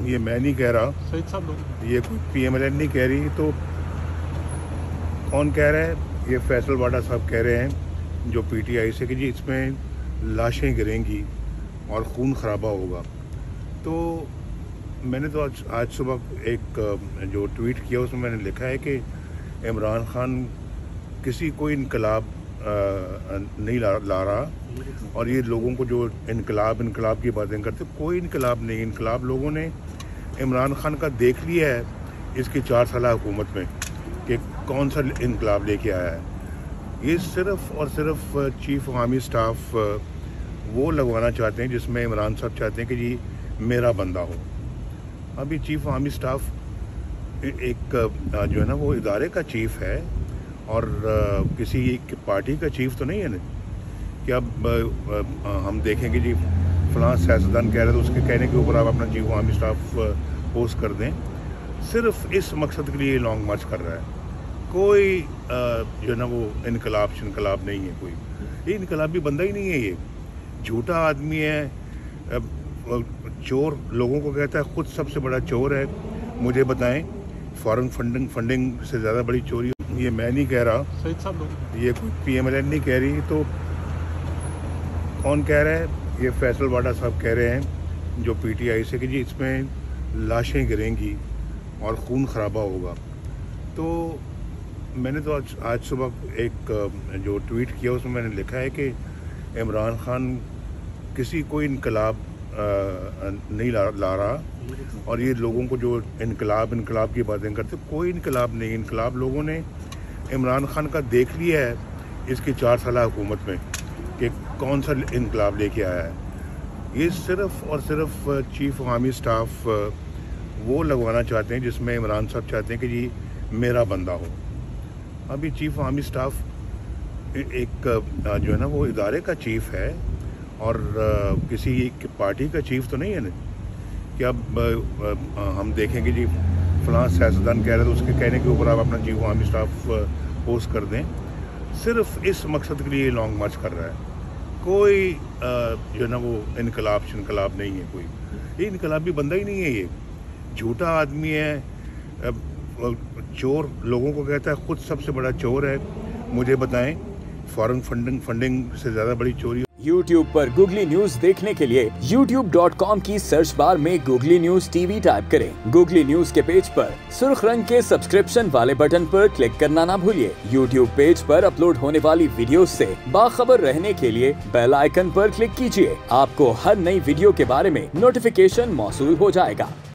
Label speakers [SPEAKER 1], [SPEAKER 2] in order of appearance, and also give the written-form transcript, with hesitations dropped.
[SPEAKER 1] ये मैं नहीं कह रहा,
[SPEAKER 2] शहीद साहब
[SPEAKER 1] ये कोई PMLN नहीं कह रही, तो कौन कह रहा है? ये फैसल वाडा साहब कह रहे हैं जो PTI से कि जी इसमें लाशें गिरेंगी और खून खराबा होगा। तो मैंने तो आज सुबह एक जो ट्वीट किया उसमें मैंने लिखा है कि इमरान खान किसी कोई इनकलाब नहीं ला रहा, और ये लोगों को जो इनकलाब की बातें करते, कोई इनकलाब नहीं। इनकलाब लोगों ने इमरान खान का देख लिया है इसकी 4 साल हुकूमत में कि कौन सा इनकलाब लेके आया है। ये सिर्फ़ और सिर्फ चीफ आर्मी स्टाफ वो लगवाना चाहते हैं जिसमें इमरान साहब चाहते हैं कि जी मेरा बंदा हो। अभी चीफ आर्मी स्टाफ एक जो है ना वो इदारे का चीफ है और किसी एक पार्टी का चीफ तो नहीं है ना कि अब हम देखेंगे जी फलां सियासतदान कह रहे थे उसके कहने के ऊपर आप अपना चीफ आर्मी स्टाफ पोस्ट कर दें। सिर्फ इस मकसद के लिए लॉन्ग मार्च कर रहा है। कोई जो है ना वो इनकलाब नहीं है, कोई ये इनकलाबी बंदा ही नहीं है। ये झूठा आदमी है, चोर लोगों को कहता है, खुद सबसे बड़ा चोर है। मुझे बताएं फॉरेन फंडिंग से ज़्यादा बड़ी चोरी? ये मैं नहीं कह रहा,
[SPEAKER 2] शहीद साहब
[SPEAKER 1] ये कोई PMLN नहीं कह रही, तो कौन कह रहा है? ये फैसल वाडा साहब कह रहे हैं जो PTI से कि जी इसमें लाशें गिरेंगी और खून खराबा होगा। तो मैंने तो आज सुबह एक जो ट्वीट किया उसमें मैंने लिखा है कि इमरान खान किसी कोई इनकलाब नहीं ला रहा, और ये लोगों को जो इनकलाब की बातें करते, कोई इनकलाब नहीं। इनकलाब लोगों ने इमरान खान का देख लिया है इसकी 4 साल हुकूमत में कि कौन सा इनकलाब लेके आया है। ये सिर्फ़ और सिर्फ चीफ आर्मी स्टाफ वो लगवाना चाहते हैं जिसमें इमरान साहब चाहते हैं कि जी मेरा बंदा हो। अभी चीफ आर्मी स्टाफ एक जो है ना वो इदारे का चीफ है और किसी एक पार्टी का चीफ तो नहीं है ना कि अब हम देखेंगे जी फलां सियासतदान कह रहे थे उसके कहने के ऊपर आप अपना चीफ आर्मी स्टाफ पोस्ट कर दें। सिर्फ इस मकसद के लिए लॉन्ग मार्च कर रहा है। कोई जो है ना वो इनकलाब नहीं है, कोई ये इनकलाबी बंदा ही नहीं है। ये झूठा आदमी है, चोर लोगों को कहता है, खुद सबसे बड़ा चोर है। मुझे बताएं फॉरेन फंडिंग से ज़्यादा बड़ी चोरी?
[SPEAKER 3] YouTube पर गूगली न्यूज देखने के लिए youtube.com की सर्च बार में गूगली न्यूज TV टाइप करें। गूगली न्यूज के पेज पर सुर्ख रंग के सब्सक्रिप्शन वाले बटन पर क्लिक करना ना भूलिए। YouTube पेज पर अपलोड होने वाली वीडियोस से बाखबर रहने के लिए बेल आइकन पर क्लिक कीजिए। आपको हर नई वीडियो के बारे में नोटिफिकेशन मौसूल हो जाएगा।